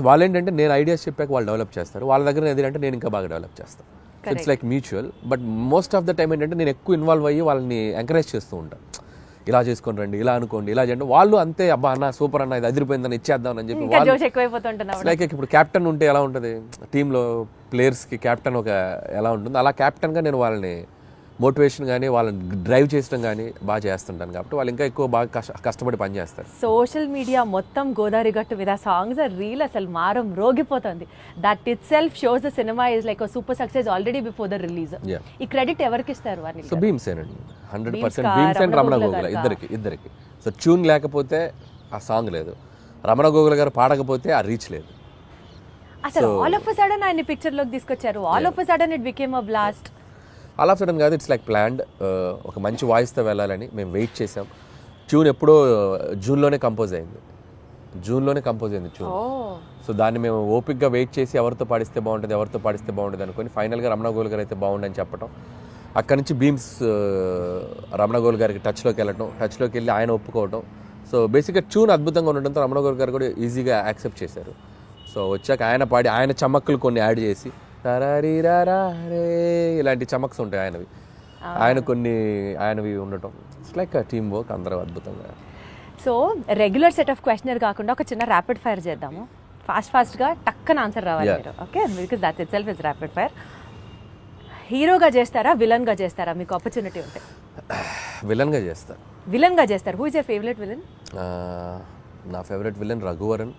వాళ్ళు ఏంటంటే నేను ఐడియాస్ చెప్పాక వాళ్ళు డెవలప్ చేస్తారు, వాళ్ళ దగ్గర ఏదంటే నేను ఇంకా బాగా డెవలప్ చేస్తాను. It's like mutual. But most of the time ఏంటంటే నేను ఎక్కువ ఇన్వాల్వ్ అయ్యి వాళ్ళని ఎంకరేజ్ చేస్తూ ఉంటాను. ఇలా చేసుకొని రండి, ఇలా అనుకోండి, ఇలా చేయండి. వాళ్ళు అంతే, అబ్బా అన్న సూపర్ అన్న, ఇది అదిరిపోయిందని ఇచ్చేద్దాం అని చెప్పి. లైక్ ఇప్పుడు క్యాప్టెన్ ఉంటే ఎలా ఉంటుంది టీంలో, ప్లేయర్స్కి క్యాప్టెన్ ఒక ఎలా ఉంటుంది, అలా క్యాప్టెన్గా నేను వాళ్ళని మోటివేషన్ కానీ వాళ్ళని డ్రైవ్ చేయడం కానీ బాగా చేస్తుంటాను. కాబట్టి వాళ్ళు ఇంకా ఎక్కువ బాగా కష్టపడి పని చేస్తారు. సోషల్ మీడియా మొత్తం గోదావరి గట్టు మీద సాంగ్స్ రీల్ అసలు మారం రోగిపోతుంది. That itself shows the cinema is like super success already before the release. ఈ క్రెడిట్ ఎవరికి ఇస్తారు? సో భీమ్సేనండి, 100% భీమ్సేన్, రమణ గోగుల ఇద్దరికి. సో ట్యూన్ లేకపోతే ఆ సాంగ్ లేదు, రమణ గోగుల గారు పాడకపోతే ఆ రీచ్ లేదు. అసలు ఆల్ ఆఫ్ ఎ సడన్ ఆయన పిక్చర్ లోకి తీసుకొచ్చారు, all of a sudden it became a blast. All of sudden కాదు, ఇట్స్ లైక్ ప్లాన్డ్. ఒక మంచి వాయిస్తో వెళ్ళాలని మేము వెయిట్ చేసాం. ట్యూన్ ఎప్పుడో జూన్లోనే కంపోజ్ అయింది ట్యూన్. సో దాన్ని మేము ఓపిక్గా వెయిట్ చేసి ఎవరితో పాడిస్తే బాగుంటుంది అనుకొని ఫైనల్గా రమణ గోల్ గారు అయితే బాగుండని చెప్పడం, అక్కడి నుంచి బీమ్స్ రమణ గోల్ గారికి టచ్లోకి వెళ్ళి ఆయన ఒప్పుకోవడం. సో బేసిక్గా ట్యూన్ అద్భుతంగా ఉండడంతో రమణ గోల్ గారు కూడా ఈజీగా యాక్సెప్ట్ చేశారు. సో వచ్చాక ఆయన పాడి, ఆయన చమక్కులు కొన్ని యాడ్ చేసి ఇలాంటి చమక్స్ ఉంటాయి ఆయనవి ఉండటం. ఇట్స్ లైక్ టీమ్ వర్క్, అందరూ అద్భుతంగా. So regular set of questionnaire కాకుండా ఒక చిన్న ర్యాపిడ్ ఫైర్ చేద్దాము. ఫాస్ట్గా టక్కన ఆన్సర్ రావాలి మీరు, okay? Because that it self is rapid fire. హీరోగా చేస్తారా, విలన్గా చేస్తారా? మీకు ఆపర్చునిటీ ఉంటే. విలన్గా చేస్తారు. Who is your favourite villain? నా ఫేవరెట్ విలన్ రఘువరన్.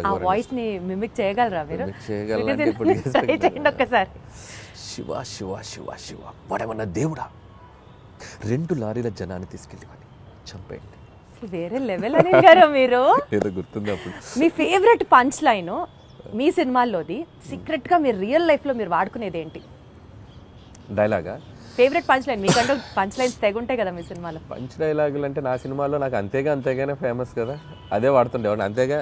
ఆ వాయిస్ ని మిమిక్ చేయగలరా మీరు? ఒక్కసారి. శివ శివ శివ శివ వాడేమన్నా దేవుడా, 2 లారీల జనాన్ని తీసుకెళ్ళి చంపేయండి. వేరే లెవెల్ అని గారు మీరు. ఏదో గుర్తుంది అప్పుడు. మీ ఫేవరెట్ పంచ్ లైన్ మీ సినిమాల్లోది, సీక్రెట్ గా మీరు రియల్ లైఫ్ లో మీరు వాడుకునేది ఏంటి? డైలాగా? ఫేవరెట్ పంచ్ లైన్ మీకంటూ పంచ్ లైన్స్ తెగుంటాయి కదా మీ సినిమాలో. పంచ్ డైలాగులు అంటే నా సినిమాలో నాకు అంతేగానే ఫేమస్ కదా, అదే వాడుతుండే. అంతేగా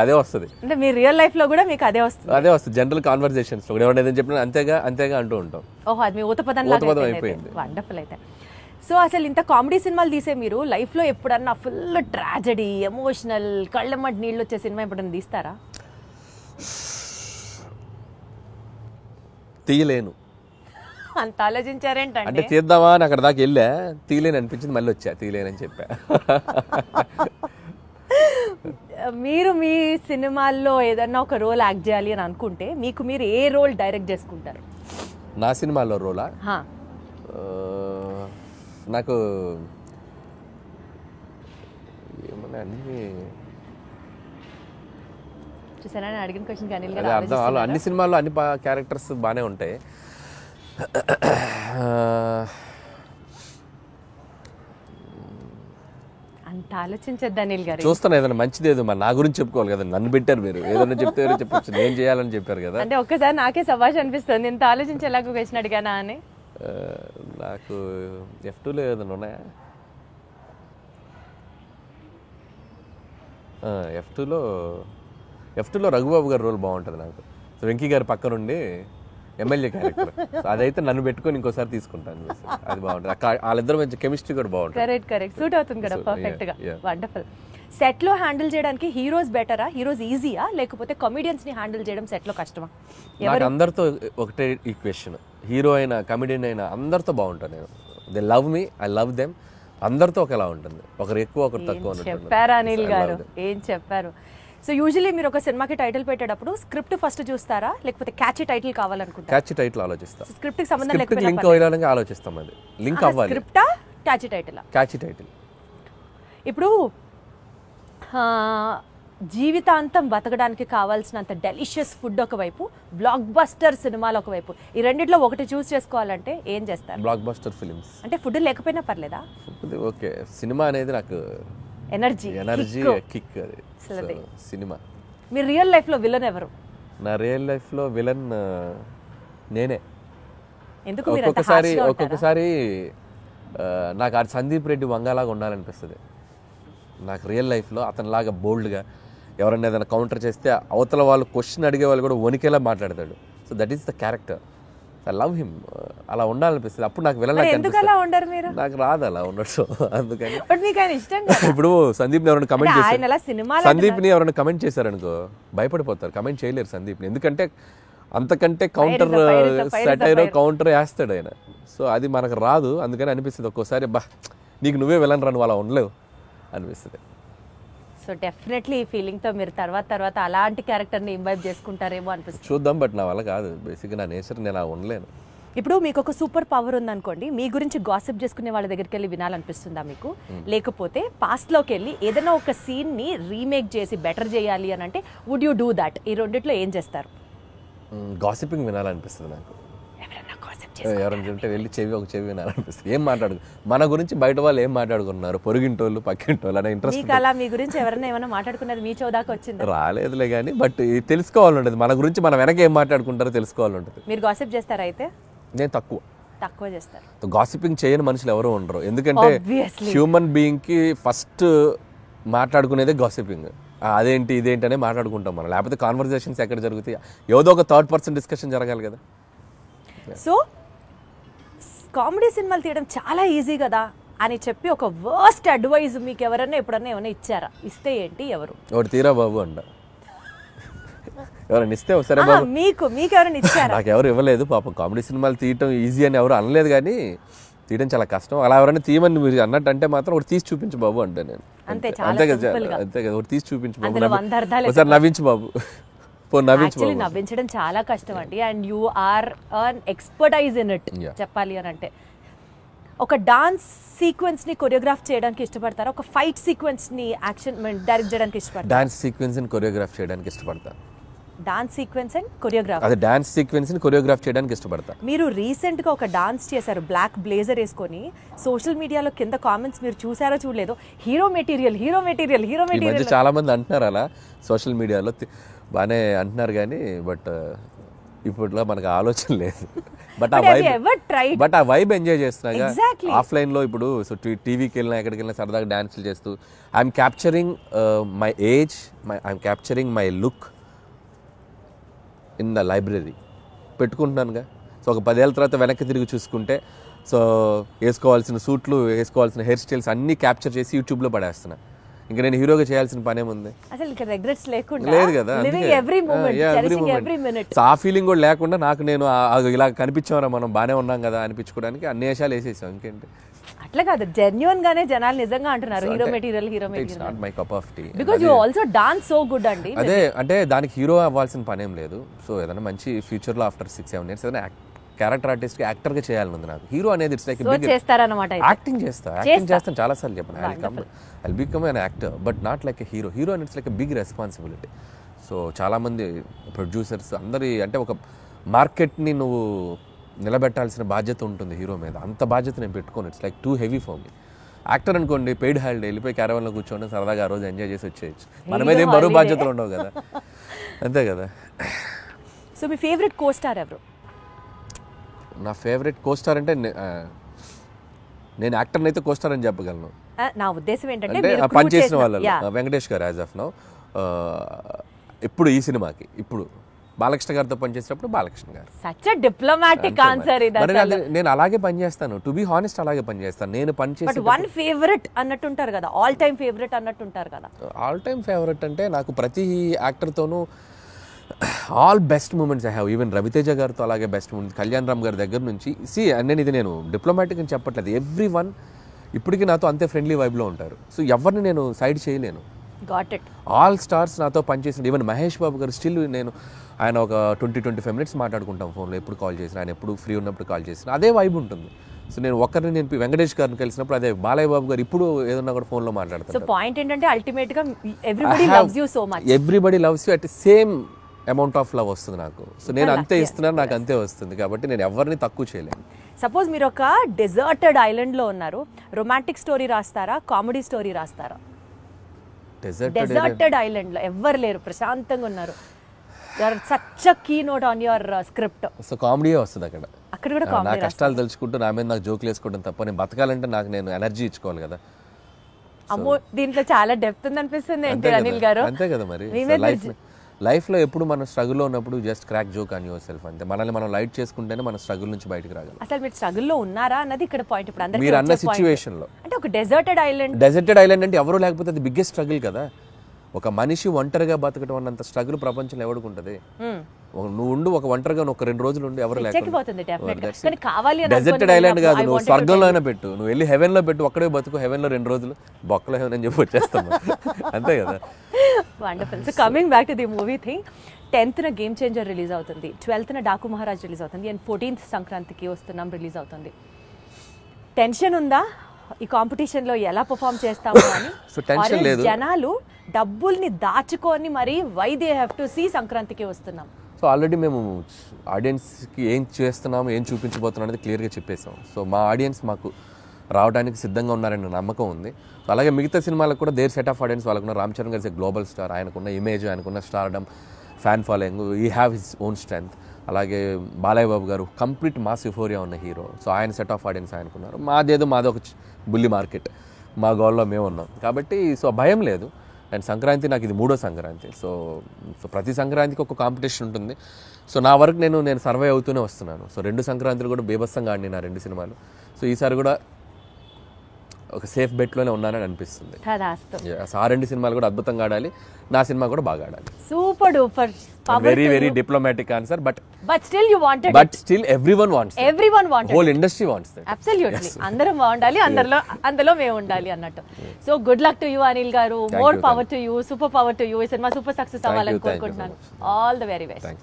అదే వస్తుంది. అంటే మీ రియల్ లైఫ్ లో కూడా మీకు అదే వస్తుంది? జనరల్ కాన్వర్సేషన్స్ లో ఎవరైనా చెప్పినా అంతేగా అంటూ ఉంటాం. ఓహో, అది మీ ఊతపదం అయిపోయింది. వండర్ఫుల్. అయితే సో అసలు ఇంత కామెడీ సినిమాలు తీసే మీరు లైఫ్ లో ఎప్పుడన్నా ఫుల్ ట్రాజడీ, ఎమోషనల్, కళ్ళమ్మటి నీళ్ళు వచ్చే సినిమా ఎప్పుడన్నా తీస్తారా? తీయలేను. అంత ఆలోచించారేంటంటే? అంటే తీద్దామా అని అక్కడ దాకా వెళ్ళా, తీయలేని అనిపించింది, మళ్ళీ వచ్చా తీయలేనని చెప్పా. మీరు మీ సినిమాల్లో ఏదన్నా ఒక రోల్ యాక్ట్ చేయాలి అని అనుకుంటే మీకు మీరు ఏ రోల్ డైరెక్ట్ చేసుకుంటారు? నా సినిమాలో రోలా? నాకు ఏమన్నా అన్ని చూసారా అడిగిన క్వశ్చన్ కానీ అర్థం. అన్ని సినిమాల్లో అన్ని క్యారెక్టర్స్ బాగానే ఉంటాయి. అంత ఆలోచించద్దు అనిల్ గారు. చూస్తాను ఏదైనా మంచిది ఏదో నా గురించి చెప్పుకోవాలి కదా, నన్ను పెట్టారు మీరు, ఏదైనా చెప్తే చెప్పచ్చు, నేను చేయాలని చెప్పారు కదా. అంటే ఒక్కసారి నాకే సభాష్ అనిపిస్తుంది ఇంత ఆలోచించేలాగా క్వశ్చన్ అడిగానా అని. నాకు F2లో ఏదైనా ఉన్నాయా? F2లో రఘుబాబు గారి రోల్ బాగుంటుంది నాకు. సో వెంకీ గారి పక్క నుండి ఎమ్మెల్యే క్యారెక్టర్, అదైతే నన్ను పెట్టుకొని ఇంకోసారి తీసుకుంటాను. అది బాగుంటుంది. వాళ్ళిద్దరు మంచి కెమిస్ట్రీ కూడా బాగుంటుంది. కరెక్ట్ సూట్ అవుతుంది కదా పర్ఫెక్ట్ గా. వండర్ఫుల్. సెట్ లో హ్యాండిల్ చేయడానికి హీరోస్ బెటరా, హీరోస్ ఈజీయా, లేకపోతే కామెడియన్స్ ని హ్యాండిల్ చేయడం సెట్ లో కష్టమా? నాకు అందరితో ఒకటే ఈక్వేషన్, హీరో అయినా కామెడియన్ అయినా అందరితో బాగుంటాను నేను. They love me, I love them. అందరితో ఒకలా ఉంటుంది, ఒకరు ఎక్కువ ఒకరు తక్కువ. చెప్పారు అనిల్ గారు, ఏం చెప్పారు. సో యూజువల్లీ మీరు ఒక సినిమాకి టైటిల్ పెట్టేటప్పుడు స్క్రిప్ట్ ఫస్ట్ చూస్తారా, లేకపోతే క్యాచీ టైటిల్ కావాలనుకుంటారా? క్యాచీ టైటిల్ ఆలోచిస్తాం. స్క్రిప్ట్ కి సంబంధం లేకపోతే లింక్ అవ్వడానికి ఆలోచిస్తాం. అది లింక్ అవ్వాలి. స్క్రిప్టా క్యాచీ టైటిల్? Catchy title. ఇప్పుడు జీవితాంతం బతకడానికి కావాల్సినంత డెలిషియస్ ఫుడ్ ఒకవైపు, బ్లాక్ బస్టర్ సినిమాలు ఒకవైపు, ఈ రెండిట్లో ఒకటి చూస్ చేసుకోవాలంటే ఏం చేస్తారు? Block buster films. అంటే ఫుడ్ లేకపోయినా పర్లేదా? ఓకే, సినిమా అనేది నాకు ఎనర్జీ కిక్. అది సినిమా. మీరు రియల్ లైఫ్ లో విలన్ ఎవరు? నా రియల్ లైఫ్ లో విలన్ నేనే. ఎందుకు? ఒక్కొక్కసారి నాకు ఆ సందీప్ రెడ్డి వంగలాగా ఉండాలనిపిస్తుంది నాకు రియల్ లైఫ్లో. అతనిలాగా బోల్డ్గా ఎవరైనా ఏదైనా కౌంటర్ చేస్తే అవతల వాళ్ళు క్వశ్చన్ అడిగే వాళ్ళు కూడా వణికేలా మాట్లాడతాడు. So that is the character. I love him. అలా ఉండాలనిపిస్తుంది. అప్పుడు నాకు విలన్ నాకు రాదు అలా ఉండడు. అందుకని ఇప్పుడు సందీప్ని ఎవరైనా కమెంట్ చేస్తారు, సందీప్ని ఎవరైనా కమెంట్ చేశారనుకో భయపడిపోతారు, కమెంట్ చేయలేరు సందీప్ని. ఎందుకంటే అంతకంటే కౌంటర్ సెటైర్ కౌంటర్ వేస్తాడు ఆయన. సో అది మనకు రాదు. అందుకని అనిపిస్తుంది ఒక్కోసారి, బా నీకు నువ్వే విలన్ రా, నువ్వు అలా ఉండలేవు అనిపిస్తుంది. సో డెఫినెట్లీ ఈ ఫీలింగ్తో మీరు తర్వాత అలాంటి క్యారెక్టర్ని ఇంబైబ్ చేసుకుంటారేమో అనిపిస్తుంది. చూద్దాం. బట్ నా వల్ల కాదు, బేసిక్గా నా నేచర్, నేను అలా ఉండలేను. ఇప్పుడు మీకు ఒక సూపర్ పవర్ ఉందనుకోండి, మీ గురించి గాసిప్ చేసుకునే వాళ్ళ దగ్గరికి వెళ్ళి వినాలనిపిస్తుందా మీకు? లేకపోతే పాస్ట్లోకి వెళ్ళి ఏదైనా ఒక సీన్ని రీమేక్ చేసి బెటర్ చేయాలి అని అంటే వుడ్ యూ డూ దాట్? ఈ రెండిట్లో ఏం చేస్తారు? గాసిపింగ్ వినాలనిపిస్తుంది నాకు. ఎవరైనా చెప్తే వెళ్ళి ఒక చెవి వినాలనిపిస్తుంది. ఏం మాట్లాడు మన గురించి బయట వాళ్ళు ఏం మాట్లాడుకున్నారు, పొరుగింటోళ్ళు పక్కింటోళ్ళు అనే ఇంట్రెస్ట్. అలా మీ గురించి ఎవరైనా ఏమైనా మాట్లాడుకున్నది మీ చౌదాకా వచ్చింది? రాలేదులే కానీ, బట్ తెలుసుకోవాలంటది మన గురించి, మన వెనక ఏం మాట్లాడుకుంటారో తెలుసుకోవాలంటది. మీరు గాసిప్ చేస్తారా? అయితే నేను తక్కువ చేస్తారు. గాసిపింగ్ చేయని మనుషులు ఎవరు ఉండరు. ఎందుకంటే హ్యూమన్ బీయింగ్ కి ఫస్ట్ మాట్లాడుకునేదే గాసిపింగ్. అదేంటి ఇదేంటి అనే మాట్లాడుకుంటాం మనం. లేకపోతే కాన్వర్జేషన్స్ ఎక్కడ జరుగుతాయి? ఏదో ఒక థర్డ్ పర్సన్ డిస్కషన్ జరగాలి కదా. సో కామెడీ సినిమాలు తీయడం చాలా ఈజీ కదా అని చెప్పి ఒక వర్స్ట్ అడ్వైజ్ మీకు ఎవరైనా ఎప్పుడన్నా ఏమైనా ఇచ్చారా? ఇస్తే ఏంటి? ఎవరు? ఒకటి తీరా బాబు అంట. ఎవరైనా ఇస్తే సరే బాబు. మీకు ఎవరైనా ఇచ్చారా? నాకు ఎవరు ఇవ్వలేదు పాపం. కామెడీ సినిమాలు తీయటం ఈజీ అని ఎవరు అనలేదు, కానీ తీయడం చాలా కష్టం. అలా ఎవరైనా తీయమని మీరు అన్నట్టు అంటే మాత్రం ఒకటి తీసి చూపించు బాబు అంటే నేను అంతే కదా. ఒకటి తీసి చూపించు బాబు, ఒకసారి నవ్వించు బాబు. నవ్వించడం చాలా కష్టం అండి. And you are an expertise in it చెప్పాలి అని అంటే. ఒక డాన్స్ సీక్వెన్స్ ని కొరియోగ్రాఫ్ చేయడానికి ఇష్టపడతారా? ఒక ఫైట్ సీక్వెన్స్ ని యాక్షన్ డైరెక్ట్ చేయడానికి ఇష్టపడతారా? డాన్స్ సీక్వెన్స్ ని కొరియోగ్రాఫ్ చేయడానికి ఇష్టపడతా. Dance sequence and choreograph. అదే డాన్స్ సీక్వెన్స్ ని కొరియోగ్రాఫ్ చేయడానికి ఇష్టపడతా. మీరు రీసెంట్ గా ఒక డాన్స్ చేశారు బ్లాక్ బ్లేజర్ వేసుకొని. సోషల్ మీడియాలో కింద కామెంట్స్ మీరు చూసారో చూడలేదో, హీరో మెటీరియల్. చాలా మంది అంటున్నారు అలా సోషల్ మీడియాలో, బాగానే అంటున్నారు కానీ బట్ ఇప్పట్లో మనకు ఆలోచన లేదు. బట్ ఆ వైబ్ ఎంజాయ్ చేస్తున్నా ఆఫ్లైన్ లో. ఇప్పుడు టీవీకి వెళ్ళినా ఎక్కడికి వెళ్ళినా సరదాగా డాన్సులు చేస్తూ I'm capturing my age, I'm capturing my look in the library పెట్టుకుంటున్నానుగా. సో ఒక 10 ఏళ్ళ తర్వాత వెనక్కి తిరిగి చూసుకుంటే, సో వేసుకోవాల్సిన సూట్లు, వేసుకోవాల్సిన హెయిర్ స్టైల్స్ అన్నీ క్యాప్చర్ చేసి యూట్యూబ్లో పడేస్తున్నా. ఇంకా నేను హీరోగా చేయాల్సిన పనేముంది? లేదు కదా. ఆ ఫీలింగ్ కూడా లేకుండా నాకు నేను ఇలా కనిపించామరా మనం బాగానే ఉన్నాం కదా అనిపించుకోవడానికి అన్ని వేషాలు వేసేసాం. ఇంకేంటి? అట్లా కాదు, జెన్యున్ గానే జనాలు నిజంగా అంటున్నారు hero material it's not my cup of tea. Because you also dance so good అండి. అదే అంటే దానికి హీరో అవ్వాల్సిన పనేం లేదు. సో ఏదైనా మంచి ఫ్యూచర్ లో ఆఫ్టర్ 6-7 years ఏదైనా క్యారెక్టర్ ఆర్టిస్ట్ యాక్టర్ గా చేయాలని ఉంది నాకు. హీరో అనేది ఇట్స్ లైక్ చేస్తారన్నమాట. యాక్టింగ్ చేస్తాను చాలా సార్లు చెప్పాను, I become an actor but not like a hero. Hero and it's like a big responsibility. So చాలా మంది ప్రొడ్యూసర్స్ అందరి అంటే ఒక మార్కెట్ని నువ్వు నిలబెట్టాల్సిన బాధ్యత ఉంటుంది హీరో మీద. అంత బాధ్యత నేను పెట్టుకోను. It's like too heavy for me. Actor అనుకోండి, పెయిడ్ హాలిడే వెళ్ళిపోయి క్యారవాన్లో కూర్చోండి, సరదాగా ఆ రోజు ఎంజాయ్ చేసి వచ్చేయచ్చు. మన మీద ఏం బరువు బాధ్యతలు ఉండవు కదా, అంతే కదా. సో మీ ఫేవరెట్ కో స్టార్ ఎవరు? నా ఫేవరెట్ కో స్టార్ అంటే నేను యాక్టర్ని అయితే కో స్టార్ అని చెప్పగలను. నా ఉద్దేశం ఏంటంటే పనిచేసిన వాళ్ళు వెంకటేష్ గారు యాజ్ ఆఫ్ నౌ. ఇప్పుడు ఈ సినిమాకి ఇప్పుడు బాలకృష్ణ గారితో పనిచేసినప్పుడు బాలకృష్ణ గారు. సచ్ డిప్లొమాటిక్ ఆన్సర్ ఇది. నేను అలాగే పనిచేస్తాను, టు బి హానెస్ట్ అలాగే పనిచేస్తాను. నేను పనిచేసి వన్ ఫేవరెట్ అన్నట్టుంటారు కదా, ఆల్ టైమ్ ఫేవరెట్ అన్నట్టుంటారు కదా. ఆల్ టైమ్ ఫేవరెట్ అంటే నాకు ప్రతి యాక్టర్తోనూ all best moments I have. Even Ravi Teja గారితో అలాగే బెస్ట్ మూమెంట్స్, కళ్యాణ్ రామ్ గారి దగ్గర నుంచి. నేను డిప్లొమాటిక్ అని చెప్పట్లేదు. ఎవ్రీ వన్ ఇప్పటికీ నాతో అంతే ఫ్రెండ్లీ వైబ్లో ఉంటారు. సో ఎవరిని నేను సైడ్ చేయలేను. Got it. ఆల్ స్టార్స్ నాతో పనిచేసిన, ఈవెన్ మహేష్ బాబు గారు స్టిల్ ఆయన ఒక 20-25 minutes మాట్లాడుకుంటాం ఫోన్లో. ఎప్పుడు కాల్ చేసినా, ఆయన ఎప్పుడు ఫ్రీ ఉన్నప్పుడు కాల్ చేసినా అదే వైబ్ ఉంటుంది. సో నేను వెంకటేష్ గారిని కలిసినప్పుడు అదే, బాలయ్య బాబు గారు ఇప్పుడు ఏదన్నా కూడా ఫోన్లో మాట్లాడతారు. సో పాయింట్ ఏంటంటే అల్టిమేట్ గా everybody loves you so much. Everybody loves you at same amount of love వస్తుంది నాకు. సో నేను అంతే ఇస్తున్నాను, నాకు అంతే వస్తుంది. కాబట్టి నేను ఎవరిని తక్కువ చేయలేను. సపోజ్ మీరు ఒక డెజర్టెడ్ ఐలాండ్ లో ఉన్నారు, రొమాంటిక్ స్టోరీ రాస్తారా, కామెడీ స్టోరీ రాస్తారా? డెజర్టెడ్ ఐలాండ్ లో ఎవ్వరు లేరు, ప్రశాంతంగా ఉన్నారు, such a key note on your script. So కామెడీయే వస్తుంది అక్కడ. అక్కడ కూడా నా కష్టాలు తెలుసుకుంటూ నా మీద నాకు జోకులు వేసుకోవడం తప్ప, నేను బతకాలంటే నాకు నేను ఎనర్జీ ఇచ్చుకోవాలి కదా. అమ్మో, దీంట్లో చాలా డెప్త్ ఉంది అనిపిస్తుంది ఏంటి అనిల్ గారు? అంతే కదా మరి. లైఫ్లో ఎప్పుడు మనం స్ట్రగుల్లో ఉన్నప్పుడు just crack joke on your self అంతే. మనల్ని మనం లైట్ చేసుకుంటేనే మన స్ట్రగుల్ నుంచి బయటకు రాగలం. అసలు మీరు స్ట్రగుల్లో ఉన్నారా అన్నది ఇక్కడ పాయింట్. ఇప్పుడు అందరికీ మీరు అన్న సిచ్యువేషన్ లో అంటే ఒక డెజర్టెడ్ ఐలాండ్ అంటే ఎవరు లేకపోతే అది బిగ్గెస్ట్ స్ట్రగుల్ కదా. ఒక మనిషి ఒంటరిగా బతకడం అన్నంత స్ట్రగుల్ ప్రపంచంలో ఎవరికి ఉంటుంది? నువ్వు ఉండు, ఒక ఒంటరిగా ఒక 2 రోజులు ఉండి ఎవరు లేకపోతే. డెజర్టెడ్ ఐలాండ్ కాదు, నువ్వు స్వర్గంలో అయినా పెట్టు, నువ్వు వెళ్ళి హెవెన్ లో పెట్టు, ఒక్కడే బతుకు, హెవెన్ లో 2 రోజులు బొక్కలో హెవెన్ అని చెప్పి వచ్చేస్తాము, అంతే కదా. Wonderful. So coming back to the movie thing, 10th game changer release అవుతుంది, 12th డాకు మహారాజ్ రిలీజ్ అవుతుంది, అండ్ 14th సంక్రాంతికి వస్తున్నాం రిలీజ్ అవుతుంది. టెన్షన్ ఉందా ఈ కాంపిటీషన్ లో ఎలా పర్ఫామ్ చేస్తాము అని? సో టెన్షన్ లేదు. జనాలు డబ్బుల్ని దాచుకొని మరి why they have to see సంక్రాంతికి వస్తున్నాం. సో ఆల్రెడీ మేము ఆడియన్స్కి ఏం చేస్తున్నాము, ఏం చూపించబోతున్నాం అనేది క్లియర్గా చెప్పేసాం. సో మా ఆడియన్స్ మాకు రావడానికి సిద్ధంగా ఉన్నారనే నమ్మకం ఉంది. సో అలాగే మిగతా సినిమాలకు కూడా దేర్ సెట్ ఆఫ్ ఆడియన్స్ వాళ్ళకున్న. రామ్ చరణ్ గారి గ్లోబల్ స్టార్, ఆయనకున్న ఇమేజ్, ఆయనకున్న స్టార్డమ్, ఫ్యాన్ ఫాలోయింగ్, ఈ హ్యావ్ హిస్ ఓన్ స్ట్రెంగ్త్. అలాగే బాలయ్య బాబు గారు కంప్లీట్ మాస్ యుఫోరియా ఉన్న హీరో. సో ఆయన సెట్ ఆఫ్ ఆడియన్స్ ఆయనకున్నారు. మాది ఒక బుల్లి మార్కెట్, మా గోల్లో మేము ఉన్నాం కాబట్టి సో భయం లేదు. అండ్ సంక్రాంతి నాకు ఇది 3వ సంక్రాంతి. సో ప్రతి సంక్రాంతికి ఒక కాంపిటీషన్ ఉంటుంది. సో నా వరకు నేను సర్వే అవుతూనే వస్తున్నాను. సో 2 సంక్రాంతులు కూడా బీభత్సంగా ఆడినాయి నా 2 సినిమాలు. సో ఈసారి కూడా ఒక సేఫ్ బెట్లోనే ఉన్నానని అనిపిస్తుంది. ఆ 2 సినిమాలు కూడా అద్భుతంగా ఆడాలి, నా సినిమా కూడా బాగా ఆడాలి. Super duper. Very diplomatic answer, but still you wanted, but still everyone wants, whole industry wants that. Absolutely. అందరం బాగుండాలి, అందులో మేము ఉండాలి అన్నట్టు. So good luck to you Anil గారు, more power to you, super power to you. ఈ సినిమా సూపర్ సక్సెస్ అవ్వాలని కోరుకుంటున్నాను. All the very best.